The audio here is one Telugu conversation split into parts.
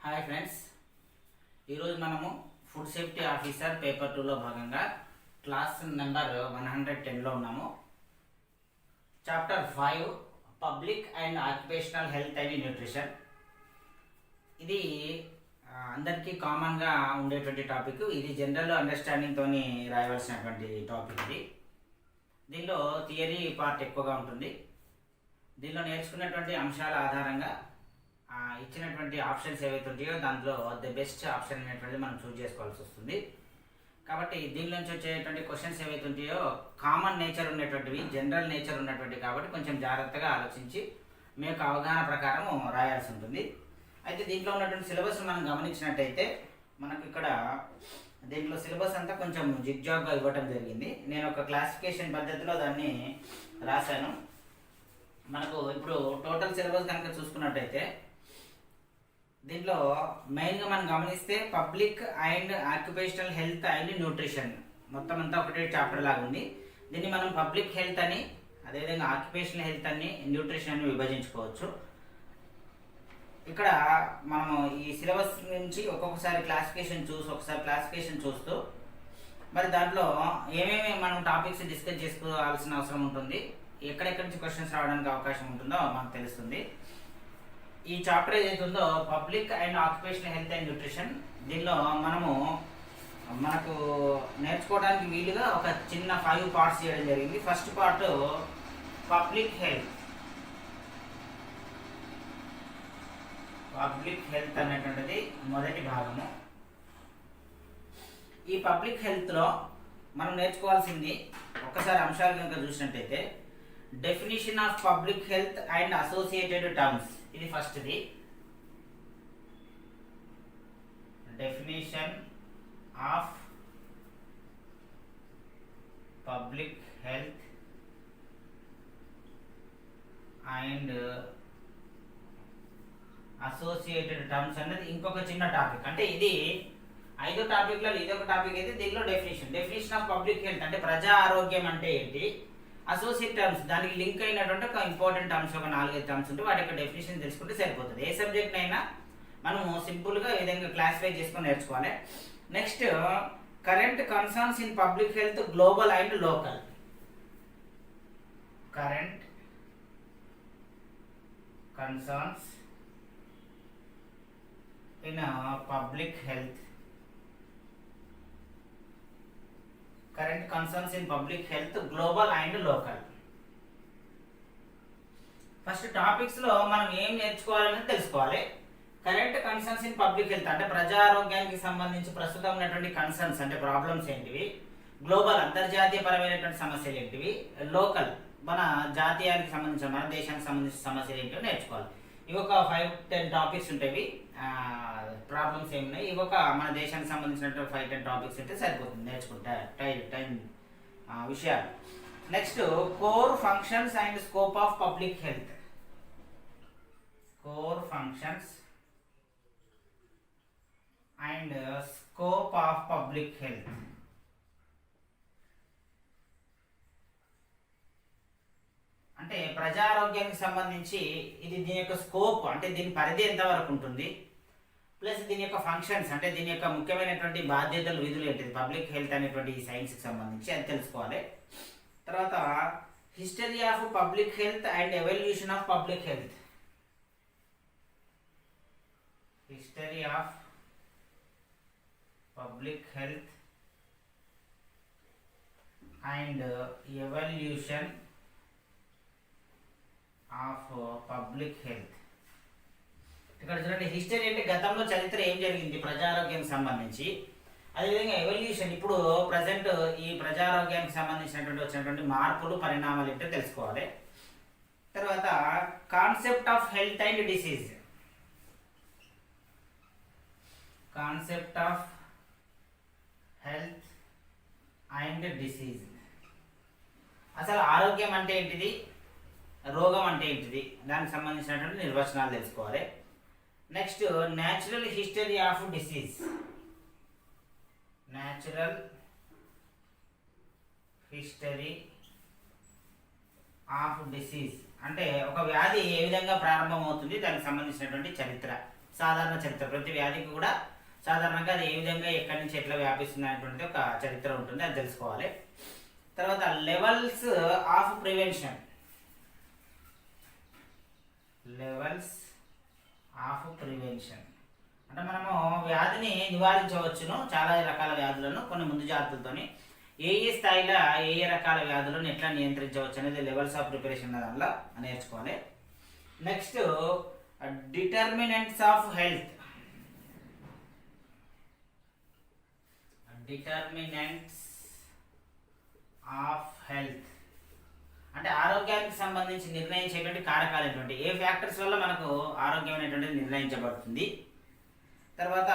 హాయ్ ఫ్రెండ్స్, ఈరోజు మనము ఫుడ్ సేఫ్టీ ఆఫీసర్ పేపర్ 2లో భాగంగా క్లాస్ నెంబర్ 110లో ఉన్నాము. Chapter 5 public and occupational health and nutrition. ఇది అందరికీ కామన్గా ఉండేటువంటి టాపిక్. ఇది జనరల్ అండర్స్టాండింగ్తో రాయవలసినటువంటి టాపిక్. ఇది దీనిలో థియరీ పార్ట్ ఎక్కువగా ఉంటుంది. దీనిలో నేర్చుకున్నటువంటి అంశాల ఆధారంగా ఇచ్చినటువంటి ఆప్షన్స్ ఏవైతే ఉంటాయో దాంట్లో ది బెస్ట్ ఆప్షన్ అనేటువంటిది మనం చూస్ చేసుకోవాల్సి వస్తుంది. కాబట్టి దీనిలో నుంచి వచ్చేటువంటి క్వశ్చన్స్ ఏవైతే ఉంటాయో కామన్ నేచర్ ఉన్నటువంటివి, జనరల్ నేచర్ ఉన్నటువంటి, కాబట్టి కొంచెం జాగ్రత్తగా ఆలోచించి మీ యొక్క అవగాహన ప్రకారం రాయాల్సి ఉంటుంది. అయితే దీంట్లో ఉన్నటువంటి సిలబస్ మనం గమనించినట్టయితే మనకు ఇక్కడ దీంట్లో సిలబస్ అంతా కొంచెం జిగ్జాగ్గా ఇవ్వటం జరిగింది. నేను ఒక క్లాసిఫికేషన్ పద్ధతిలో దాన్ని రాశాను. మనకు ఇప్పుడు టోటల్ సిలబస్ కనుక చూసుకున్నట్టయితే దీంట్లో మెయిన్గా మనం గమనిస్తే public and occupational health and nutrition మొత్తం అంతా ఒకటే చాప్టర్ లాగా ఉంది. దీన్ని మనం పబ్లిక్ హెల్త్ అని, అదేవిధంగా ఆక్యుపేషనల్ హెల్త్ అని, న్యూట్రిషన్ అని విభజించుకోవచ్చు. ఇక్కడ మనము ఈ సిలబస్ నుంచి ఒక్కొక్కసారి క్లాసిఫికేషన్ చూస్తూ మరి దాంట్లో ఏమేమి మనం టాపిక్స్ డిస్కస్ చేసుకోవాల్సిన అవసరం ఉంటుంది, ఎక్కడెక్కడి నుంచి క్వశ్చన్స్ రావడానికి అవకాశం ఉంటుందో మనకు తెలుస్తుంది. ఈ చాప్టర్ ఏదైతే ఉందో public and occupational health and nutrition, దీనిలో మనకు నేర్చుకోవడానికి వీలుగా ఒక చిన్న 5 పార్ట్స్ చేయడం జరిగింది. ఫస్ట్ పార్ట్ పబ్లిక్ హెల్త్ అనేటువంటిది మొదటి భాగము. ఈ పబ్లిక్ హెల్త్లో మనం నేర్చుకోవాల్సింది ఒక్కసారి అంశాలు కనుక చూసినట్టయితే definition of public health and associated terms, ఇది ఫస్ట్ది. Definition of public health and associated terms అనేది ఇంకొక చిన్న టాపిక్. అంటే ఇది 5 టాపిక్లలో ఇదొక టాపిక్ అయితే దీనిలో డెఫినేషన్ ఆఫ్ పబ్లిక్ హెల్త్ అంటే ప్రజా ఆరోగ్యం అంటే ఏంటి, అసోసియేట్ టర్మ్స్ దానికి లింక్ అయినటువంటి ఒక ఇంపార్టెంట్ టర్మ్స్, ఒక 4-5 టర్మ్స్ ఉంటే వాటి యొక్క డెఫినేషన్ తెలుసుకుంటే సరిపోతుంది. ఏ సబ్జెక్ట్ అయినా మనము సింపుల్గా ఈ విధంగా క్లాసిఫై చేసుకొని నేర్చుకోవాలి. Next current concerns in public health global and local. Current concerns in public health, current concerns in public health global and local. First టాపిక్స్లో మనం ఏం నేర్చుకోవాలని తెలుసుకోవాలి. Current concerns in public health అంటే ప్రజా ఆరోగ్యానికి సంబంధించి ప్రస్తుతం ఉన్నటువంటి కన్సర్న్స్ అంటే ప్రాబ్లమ్స్ ఏంటివి, గ్లోబల్ అంతర్జాతీయ పరమైనటువంటి సమస్యలు ఏంటివి, లోకల్ మన జాతీయానికి సంబంధించిన, మన దేశానికి సంబంధించిన సమస్యలు ఏంటివి నేర్చుకోవాలి. ఇవి ఒక 5-10 టాపిక్స్ ఉంటాయి. ప్రాబ్లమ్స్ ఏమున్నాయి, ఇవి ఒక మన దేశానికి సంబంధించినటువంటి 5-10 టాపిక్స్ అయితే సరిపోతుంది నేర్చుకుంటే టైం విషయాలు. Next core functions and scope of public health. Core functions and scope of public health అంటే ప్రజారోగ్యానికి సంబంధించి ఇది దీని యొక్క స్కోప్ అంటే దీని పరిధి ఎంతవరకు ఉంటుంది, ప్లస్ దీని యొక్క ఫంక్షన్స్ అంటే దీని యొక్క ముఖ్యమైనటువంటి బాధ్యతలు, విధులు ఏంటిది, పబ్లిక్ హెల్త్ అనేటువంటి ఈ సైన్స్కి సంబంధించి అది తెలుసుకోవాలి. తర్వాత history of public health and evolution of public health. History of public health and evolution of public health. ఇక్కడ చూడండి, హిస్టరీ అంటే గతంలో చరిత్ర ఏం జరిగింది ప్రజారోగ్యానికి సంబంధించి, అదేవిధంగా ఎవల్యూషన్ ఇప్పుడు ప్రజెంట్ ఈ ప్రజారోగ్యానికి సంబంధించినటువంటి వచ్చినటువంటి మార్పులు, పరిణామాలు ఏంటో తెలుసుకోవాలి. తర్వాత concept of health and disease. Concept of health and disease, అసలు ఆరోగ్యం అంటే ఏంటిది, రోగం అంటే ఏంటిది, దానికి సంబంధించినటువంటి నిర్వచనాలు తెలుసుకోవాలి. Next natural history of disease. Natural history of disease అంటే ఒక వ్యాధి ఏ విధంగా ప్రారంభమవుతుంది దానికి సంబంధించినటువంటి చరిత్ర. సాధారణ చరిత్ర, ప్రతి వ్యాధికి కూడా సాధారణంగా అది ఏ విధంగా ఎక్కడి నుంచి ఎట్లా వ్యాపిస్తుంది అనేటువంటి ఒక చరిత్ర ఉంటుంది, అది తెలుసుకోవాలి. తర్వాత levels of prevention, levels of prevention అంటే మనము వ్యాధిని నివారించవచ్చును, చాలా రకాల వ్యాధులను కొన్ని ముందు జాగ్రత్తలతోని ఏ స్థాయిలో ఏ రకాల వ్యాధులను ఎట్లా నియంత్రించవచ్చు అనేది లెవెల్స్ ఆఫ్ ప్రిపరేషన్ దానిలో నేర్చుకోవాలి. Next determinants of health, determinants of health అంటే ఆరోగ్యానికి సంబంధించి నిర్ణయించేటువంటి కారకాలు ఏంటంటే ఏ ఫ్యాక్టర్స్ వల్ల మనకు ఆరోగ్యం అనేటువంటిది నిర్ణయించబడుతుంది. తర్వాత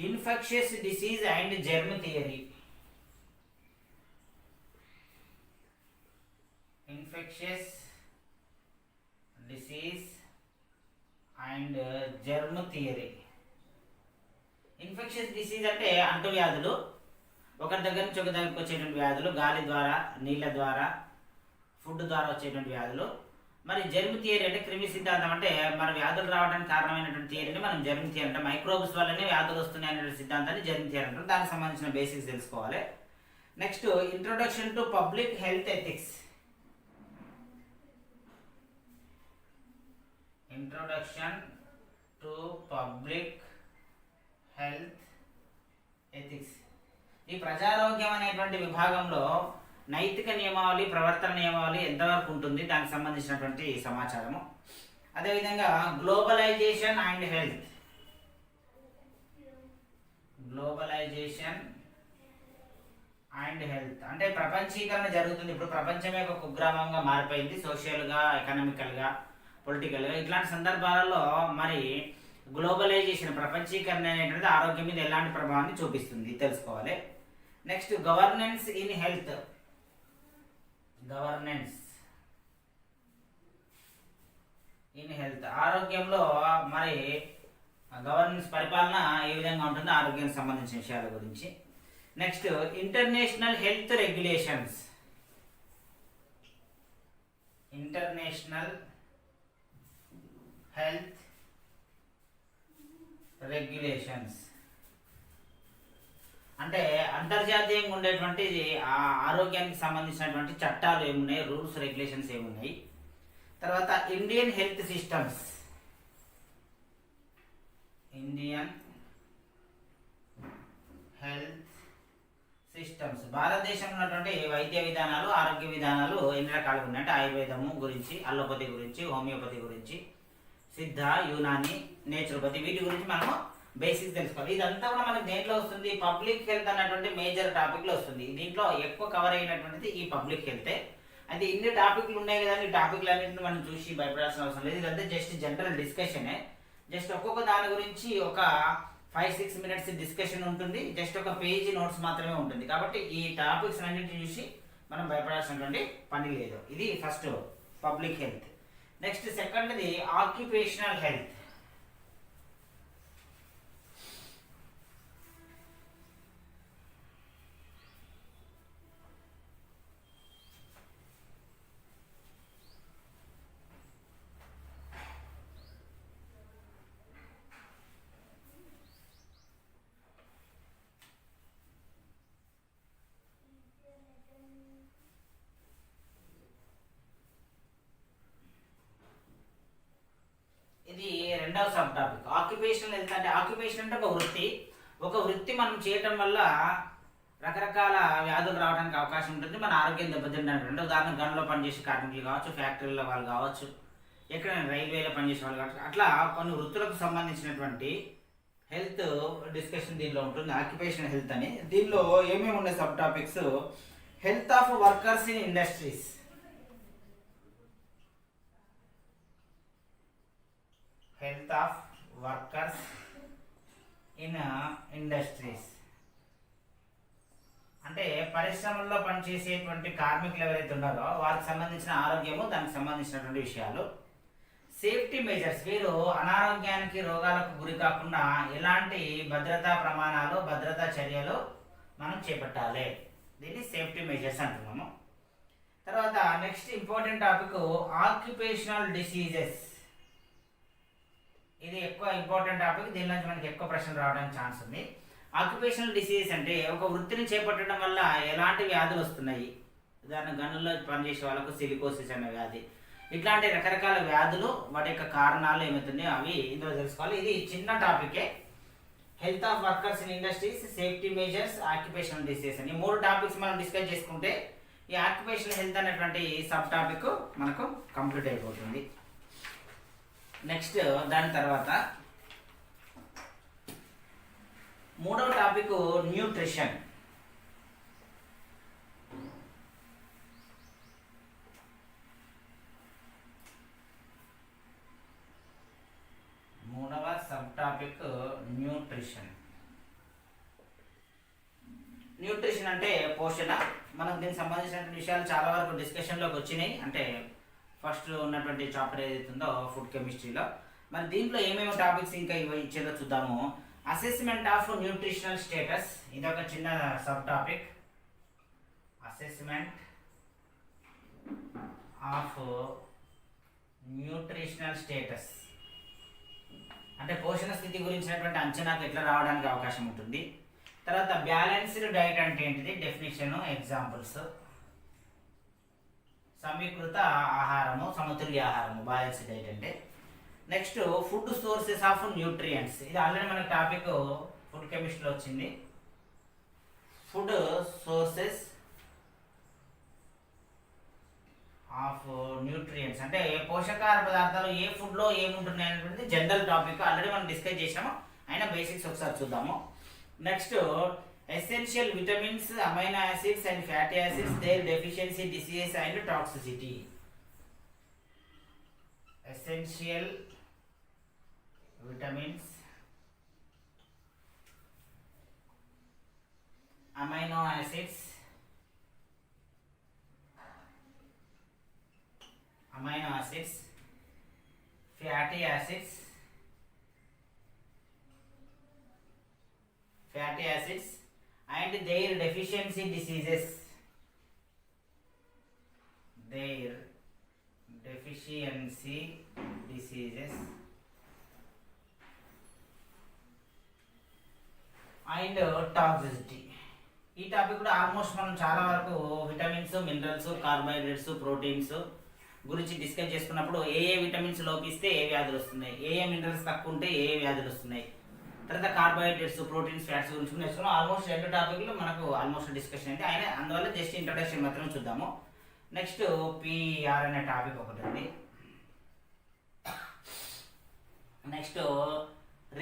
infectious disease and germ theory, infectious disease and germ theory. Infectious disease అంటే అంటువ్యాధులు, ఒకరి దగ్గర నుంచి ఒక దగ్గరికి వచ్చేటువంటి వ్యాధులు, గాలి ద్వారా, నీళ్ళ ద్వారా, ఫుడ్ ద్వారా వచ్చేటువంటి వ్యాధులు. మరి జెర్మ్ థియరీ అంటే క్రిమి సిద్ధాంతం, అంటే మన వ్యాధులు రావడానికి కారణమైనటువంటి థియరీని మనం జెర్మ్ థియరీ అంటే మైక్రోబ్స్ వల్లనే వ్యాధులు వస్తున్నాయి అనేటువంటి సిద్ధాంతాన్ని జెర్మ్ థియరీ అంటారు. దానికి సంబంధించిన బేసిక్స్ తెలుసుకోవాలి. Next introduction to public health ethics, introduction to public health ethics. ఈ ప్రజారోగ్యం అనేటువంటి విభాగంలో నైతిక నియమావళి, ప్రవర్తన నియమావళి ఎంతవరకు ఉంటుంది దానికి సంబంధించినటువంటి సమాచారము. అదేవిధంగా globalization and health, globalization and health అంటే ప్రపంచీకరణ జరుగుతుంది. ఇప్పుడు ప్రపంచమే ఒక కుగ్రామంగా మారిపోయింది, సోషల్గా, ఎకనామికల్గా, పొలిటికల్గా. ఇట్లాంటి సందర్భాలలో మరి గ్లోబలైజేషన్, ప్రపంచీకరణ అనేటువంటిది ఆరోగ్యం మీద ఎలాంటి ప్రభావాన్ని చూపిస్తుంది తెలుసుకోవాలి. Next governance in health, governance in health ఆరోగ్యంలో మరి గవర్నెన్స్ పరిపాలన ఏ విధంగా ఉంటుందో ఆరోగ్యానికి సంబంధించిన విషయాల గురించి. Next international health regulations, international health regulations అంటే అంతర్జాతీయంగా ఉండేటువంటి ఆరోగ్యానికి సంబంధించినటువంటి చట్టాలు ఏమున్నాయి, రూల్స్ రెగ్యులేషన్స్ ఏమున్నాయి. తర్వాత Indian health systems, Indian health systems భారతదేశంలో ఉన్నటువంటి వైద్య విధానాలు, ఆరోగ్య విధానాలు ఎన్ని రకాలుగా ఉన్నాయి అంటే ఆయుర్వేదము గురించి, అల్లోపతి గురించి, హోమియోపతి గురించి, సిద్ధ, యునాని, నేచురోపతి, వీటి గురించి మనము బేసిక్స్ తెలుసుకోవాలి. ఇదంతా కూడా మనకి దేంట్లో వస్తుంది, పబ్లిక్ హెల్త్ అన్నటువంటి మేజర్ టాపిక్లో వస్తుంది. దీంట్లో ఎక్కువ కవర్ అయినటువంటిది ఈ పబ్లిక్ హెల్తే. అయితే ఇన్ని టాపిక్లు ఉన్నాయి కదా, ఈ టాపిక్లు అన్నింటిని మనం చూసి భయపడాల్సిన అవసరం లేదు. ఇదంతా జస్ట్ జనరల్ డిస్కషనే. జస్ట్ ఒక్కొక్క దాని గురించి ఒక 5-6 minutes డిస్కషన్ ఉంటుంది. జస్ట్ ఒక పేజీ నోట్స్ మాత్రమే ఉంటుంది. కాబట్టి ఈ టాపిక్స్ అన్నింటిని చూసి మనం భయపడాల్సినటువంటి పని లేదు. ఇది ఫస్ట్ పబ్లిక్ హెల్త్. నెక్స్ట్ సెకండ్ది ఆక్యుపేషనల్ హెల్త్. ఇది రెండవ సబ్ టాపిక్. ఆక్యుపేషనల్ హెల్త్ అంటే ఆక్యుపేషన్ అంటే ఒక వృత్తి మనం చేయటం వల్ల రకరకాల వ్యాధులు రావడానికి అవకాశం ఉంటుంది, మన ఆరోగ్యం దెబ్బతింటానికి. అంటే ఉదాహరణ గన్లో పనిచేసే కార్మికులు కావచ్చు, ఫ్యాక్టరీలో వాళ్ళు కావచ్చు, ఎక్కడైనా రైల్వేలో పనిచేసే వాళ్ళు కావచ్చు, అట్లా కొన్ని వృత్తులకు సంబంధించినటువంటి హెల్త్ డిస్కషన్ దీనిలో ఉంటుంది, ఆక్యుపేషనల్ హెల్త్ అని. దీనిలో ఏమేమి ఉన్నాయి sub topics, health of workers in industries, health of workers in industries అంటే పరిశ్రమల్లో పనిచేసేటువంటి కార్మికులు ఎవరైతే ఉన్నారో వారికి సంబంధించిన ఆరోగ్యము, దానికి సంబంధించినటువంటి విషయాలు. సేఫ్టీ మెజర్స్, వీరు అనారోగ్యానికి, రోగాలకు గురి కాకుండా ఎలాంటి భద్రతా ప్రమాణాలు, భద్రతా చర్యలు మనం చేపట్టాలి, దీన్ని సేఫ్టీ మెజర్స్ అంటున్నాము. తర్వాత next important topic occupational diseases, ఇది ఎక్కువ ఇంపార్టెంట్ టాపిక్, దీని నుంచి మనకి ఎక్కువ ప్రశ్నలు రావడానికి ఛాన్స్ ఉంది. ఆక్యుపేషనల్ డిసీజ్ అంటే ఒక వృత్తిని చేపట్టడం వల్ల ఎలాంటి వ్యాధులు వస్తున్నాయి. ఉదాహరణ గనుల్లో పనిచేసే వాళ్ళకు సిలికోసిస్ అనే వ్యాధి, ఇట్లాంటి రకరకాల వ్యాధులు, వాటి యొక్క కారణాలు ఏమవుతున్నాయో అవి ఇందులో తెలుసుకోవాలి. ఇది చిన్న టాపికే. Health of workers in industries, safety measures, occupational disease అని 3 టాపిక్స్ మనం డిస్కస్ చేసుకుంటే ఈ ఆక్యుపేషనల్ హెల్త్ అనేటువంటి సబ్ టాపిక్ మనకు కంప్లీట్ అయిపోతుంది. నెక్స్ట్ దాని తర్వాత 3వ topic nutrition. Sub topic nutrition. Nutrition అంటే పోషణ. మనం దీనికి సంబంధించిన విషయాలు చాలా వరకు డిస్కషన్లోకి వచ్చినాయి. అంటే ఫస్ట్ ఉన్నటువంటి చాప్టర్ ఏదైతే ఉందో ఫుడ్ కెమిస్ట్రీలో. మరి దీంట్లో ఏమేమి టాపిక్స్ ఇంకా ఇచ్చేదో చూద్దాము. అసెస్మెంట్ ఆఫ్ న్యూట్రిషనల్ స్టేటస్, ఇది ఒక చిన్న sub topic. Assessment of nutritional status అంటే పోషణ స్థితి గురించినటువంటి అంచనాకు ఎట్లా రావడానికి అవకాశం ఉంటుంది. తర్వాత బ్యాలెన్స్డ్ డైట్ అంటే ఏంటిది, డెఫినేషన్, ఎగ్జాంపుల్స్. సమీకృత ఆహారము, సమతుల్య ఆహారము, బ్యాలెన్స్డ్ డైట్ అంటే. Next food sources of nutrients, ఇది ఆల్రెడీ మనకి టాపిక్ ఫుడ్ కెమిస్ట్రీలో వచ్చింది. ఫుడ్ సోర్సెస్ ఆఫ్ న్యూట్రియంట్స్ అంటే పోషకాహార పదార్థాలు ఏ ఫుడ్లో ఏముంటున్నాయి అనేటువంటిది జనరల్ టాపిక్, ఆల్రెడీ మనం డిస్కస్ చేసాము. అయినా బేసిక్స్ ఒకసారి చూద్దాము. Next essential vitamins, amino acids and fatty acids, their deficiency, diseases and toxicity. Essential vitamins, amino acids, fatty acids, and their deficiency diseases. And toxicity. ఈ టాపిక్ కూడా ఆల్మోస్ట్ మనం చాలా వరకు విటమిన్స్, మినరల్స్, కార్బోహైడ్రేట్స్, ప్రోటీన్స్ గురించి డిస్కస్ చేసుకున్నప్పుడు ఏ విటమిన్స్ లోపిస్తే ఏ వ్యాధులు వస్తున్నాయి, ఏ మినరల్స్ తక్కువ ఉంటే ఏ వ్యాధులు వస్తున్నాయి, తర్వాత కార్బోహైడ్రేట్స్, ప్రోటీన్స్, ఫ్యాట్స్ గురించి నేర్చుకున్నాం. ఆల్మోస్ట్ 2 టాపిక్లు మనకు ఆల్మోస్ట్ డిస్కషన్ అయితే అయినా అందువల్ల జస్ట్ ఇంట్రడక్షన్ మాత్రం చూద్దాము. నెక్స్ట్ పిఆర్ అనే టాపిక్ ఒకటి ఉంది. Next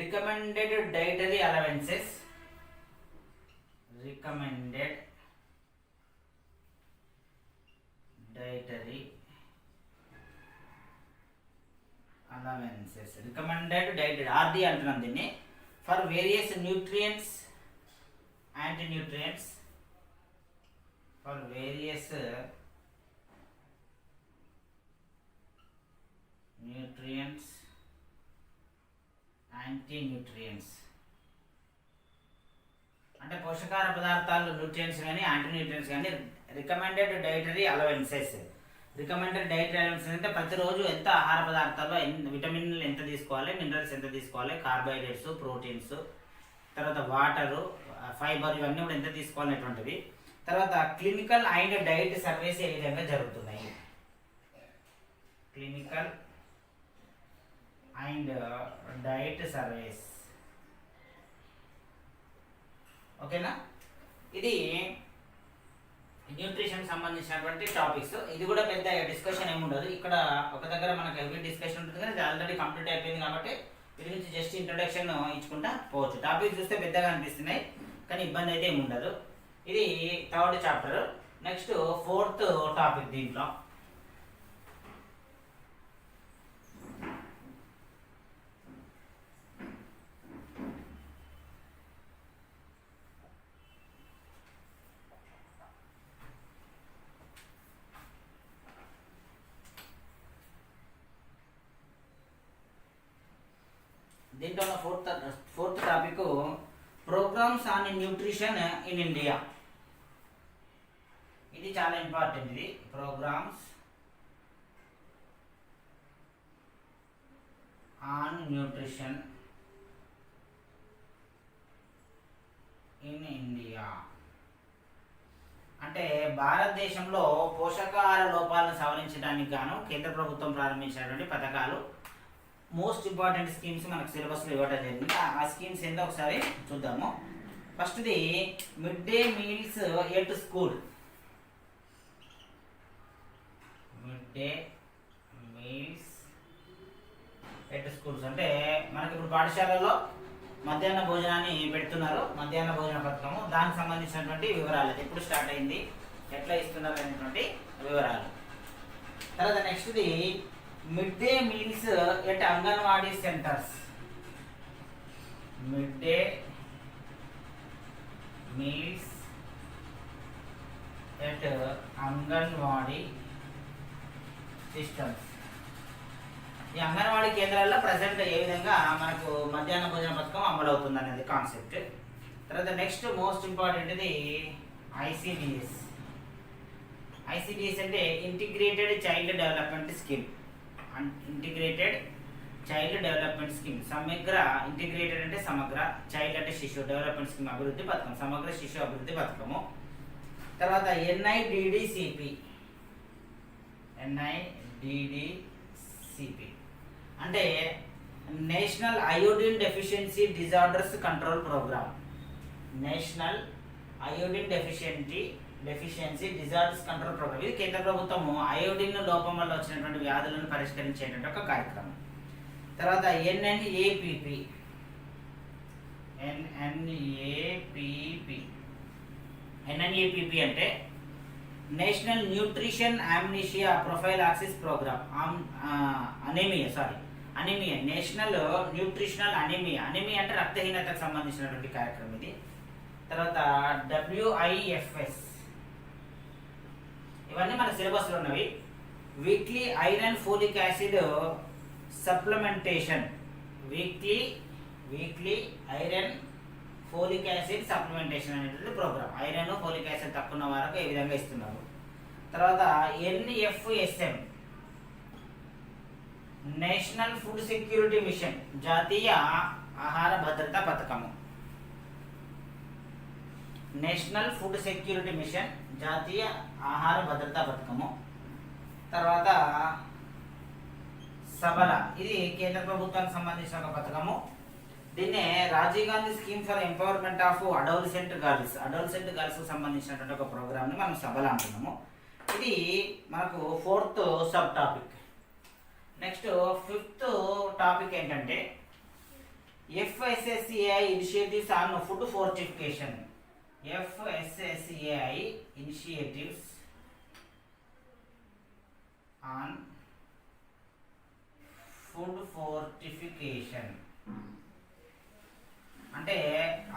recommended dietary allowances, recommended dietary RD అంటున్నాం దీన్ని. For various nutrients, anti nutrients, for various nutrients, anti nutrients అంటే పోషకాహార పదార్థాలు, న్యూట్రియంట్స్ కానీ యాంటీ న్యూట్రియంట్స్ కానీ. Recommended dietary allowances, recommended dietary allowances అంటే ప్రతిరోజు ఎంత ఆహార పదార్థాల్లో విటమిన్లు ఎంత తీసుకోవాలి, మినరల్స్ ఎంత తీసుకోవాలి, కార్బోహైడ్రేట్స్, ప్రోటీన్స్, తర్వాత వాటరు, ఫైబర్, ఇవన్నీ కూడా ఎంత తీసుకోవాలనేటువంటివి. తర్వాత క్లినికల్ అండ్ డైట్ సర్వేస్ ఏ విధంగా జరుగుతున్నాయి, క్లినికల్ అండ్ డైట్ సర్వేస్. ఓకేనా, ఇది న్యూట్రిషన్ సంబంధించినటువంటి టాపిక్స్. ఇది కూడా పెద్ద డిస్కషన్ ఏమి ఉండదు. ఇక్కడ ఒక దగ్గర మనకు హెవీ డిస్కషన్ ఉంటుంది కానీ ఇది ఆల్రెడీ కంప్లీట్ అయిపోయింది కాబట్టి వీటి నుంచి జస్ట్ ఇంట్రొడక్షన్ ఇచ్చుకుంటా పోవచ్చు. టాపిక్ చూస్తే పెద్దగా అనిపిస్తున్నాయి కానీ ఇబ్బంది అయితే ఏమి ఉండదు. ఇది 3rd chapter. Next 4th topic. దీంట్లో దీంట్లో fourth topic programmes on nutrition in India. ఇది చాలా ఇంపార్టెంట్. ఇది programmes on nutrition in India. అంటే భారతదేశంలో పోషకాహార లోపాలను సవరించడానికి గాను కేంద్ర ప్రభుత్వం ప్రారంభించినటువంటి పథకాలు, మోస్ట్ ఇంపార్టెంట్ స్కీమ్స్ మనకు సిలబస్లో ఇవ్వడం జరిగింది. ఆ స్కీమ్స్ ఏంటో ఒకసారి చూద్దాము. ఫస్ట్ది mid day meals at school. Mid day meals at schools అంటే మనకి ఇప్పుడు పాఠశాలలో మధ్యాహ్న భోజనాన్ని పెడుతున్నారు, మధ్యాహ్న భోజన పథకము. దానికి సంబంధించినటువంటి వివరాలు, అది ఎప్పుడు స్టార్ట్ అయింది, ఎట్లా ఇస్తున్నారు అనేటువంటి వివరాలు. తర్వాత నెక్స్ట్ది mid day meals at anganwadi centres. Mid day meals at anganwadi systems. ఈ అంగన్వాడీ కేంద్రాల్లో ప్రజెంట్ ఏ విధంగా మనకు మధ్యాహ్న భోజన పథకం అమలవుతుంది అనేది కాన్సెప్ట్. తర్వాత నెక్స్ట్ మోస్ట్ ఇంపార్టెంట్ది ఐసిడిఎస్. ఐసిడిఎస్ అంటే integrated child development scheme. Integrated child development scheme. సమగ్ర, ఇంటిగ్రేటెడ్ అంటే సమగ్ర, చైల్డ్ అంటే శిశు, డెవలప్మెంట్ స్కీమ్ అభివృద్ధి పథకం, సమగ్ర శిశు అభివృద్ధి పథకము. తర్వాత ఎన్ఐడిడిసిపి. ఎన్ఐడిడిసిపి అంటే national iodine deficiency disorders control programme. National iodine deficiency disorders control programme. ఇది కేంద్ర ప్రభుత్వము అయోడిన్ లోపం వల్ల వచ్చినటువంటి వ్యాధులను పరిష్కరించేటువంటి ఒక కార్యక్రమం. తర్వాత ఎన్ఎన్ఏపిపి. ఎన్ఎన్ఏపిపి అంటే national nutrition amnesia prophylaxis programme. Anaemia, national nutritional anaemia అంటే రక్తహీనతకు సంబంధించినటువంటి కార్యక్రమం ఇది. తర్వాత WIFS. ఇవన్నీ మన సిలబస్లో ఉన్నవి. Weekly iron folic acid supplementation. Weekly iron folic acid supplementation అనేటువంటి ప్రోగ్రామ్. ఐరన్ ఫోలిక్ యాసిడ్ తక్కువ ఉన్న వారికి ఏ విధంగా ఇస్తున్నారు. తర్వాత NFSM, national food security mission, జాతీయ ఆహార భద్రతా పథకము. నేషనల్ ఫుడ్ సెక్యూరిటీ మిషన్, జాతీయ ఆహార భద్రతా పథకము. తర్వాత సబల, ఇది కేంద్ర ప్రభుత్వానికి సంబంధించిన ఒక పథకము. దీన్నే Rajiv Gandhi scheme for empowerment of adolescent girls సంబంధించినటువంటి ఒక ప్రోగ్రామ్ని మనం సబల అంటున్నాము. ఇది మనకు 4th sub topic. Next 5th topic ఏంటంటే FSSAI initiatives on food fortification. FSSAI initiatives on food fortification అంటే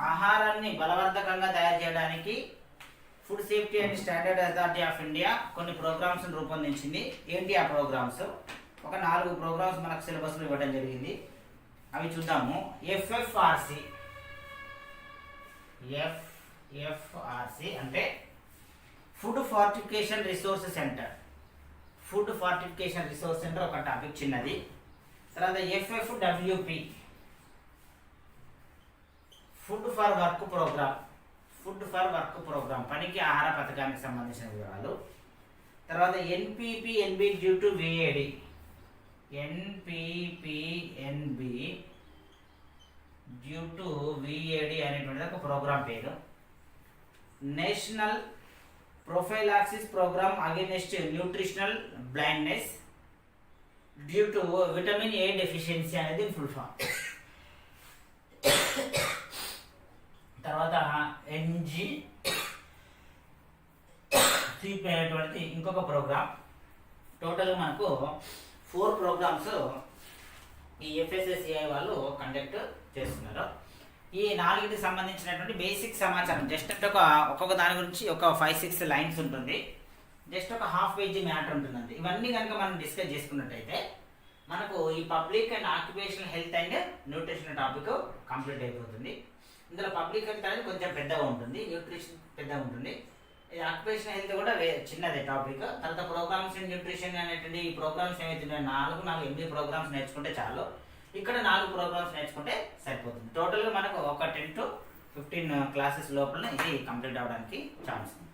ఆహారాన్ని బలవర్ధకంగా తయారు చేయడానికి food safety and standard authority of India కొన్ని ప్రోగ్రామ్స్ రూపొందించింది. ఏంటి ఆ ప్రోగ్రామ్స్? ఒక 4 ప్రోగ్రామ్స్ మనకు సిలబస్లో ఇవ్వడం జరిగింది. అవి చూద్దాము. FFRC అంటే food fortification resource centre. Food fortification resource centre ఒక టాపిక్ చిన్నది. తర్వాత FFWP, food for work programme, పనికి ఆహార పథకానికి సంబంధించిన వివరాలు. తర్వాత NPP NB due to VAD. NPPNB due to VAD అనేటువంటిది ఒక ప్రోగ్రామ్ పేరు. National prophylaxis programme against nutritional blindness due to vitamin A deficiency అనేది ఫుల్ ఫామ్. తర్వాత NGCP అనేటువంటిది ఇంకొక ప్రోగ్రామ్. టోటల్ మనకు 4 ప్రోగ్రామ్స్ ఈ FSSAI వాళ్ళు కండక్ట్ చేస్తున్నారు. ఈ 4కి సంబంధించినటువంటి బేసిక్ సమాచారం జస్ట్ అంటే ఒక్కొక్క దాని గురించి ఒక 5-6 లైన్స్ ఉంటుంది. జస్ట్ ఒక హాఫ్ పేజీ మ్యాటర్ ఉంటుందండి. ఇవన్నీ కనుక మనం డిస్కస్ చేసుకున్నట్టయితే మనకు ఈ public and occupational health and nutrition topic complete అయిపోతుంది. ఇందులో పబ్లిక్ హెల్త్ అనేది కొంచెం పెద్దగా ఉంటుంది, న్యూట్రిషన్ పెద్దగా ఉంటుంది. ఇది ఆక్యుపేషనల్ హెల్త్ కూడా చిన్నదే టాపిక్. తర్వాత ప్రోగ్రామ్స్ అండ్ న్యూట్రిషన్ అనేటువంటి ఈ ప్రోగ్రామ్స్ ఏమైతే 8 ప్రోగ్రామ్స్ నేర్చుకుంటే చాలు. ఇక్కడ 4 ప్రోగ్రామ్స్ నేర్చుకుంటే సరిపోతుంది. టోటల్గా మనకు ఒక 10 to 15 క్లాసెస్ లోపల ఇది కంప్లీట్ అవ్వడానికి ఛాన్స్ ఉంది.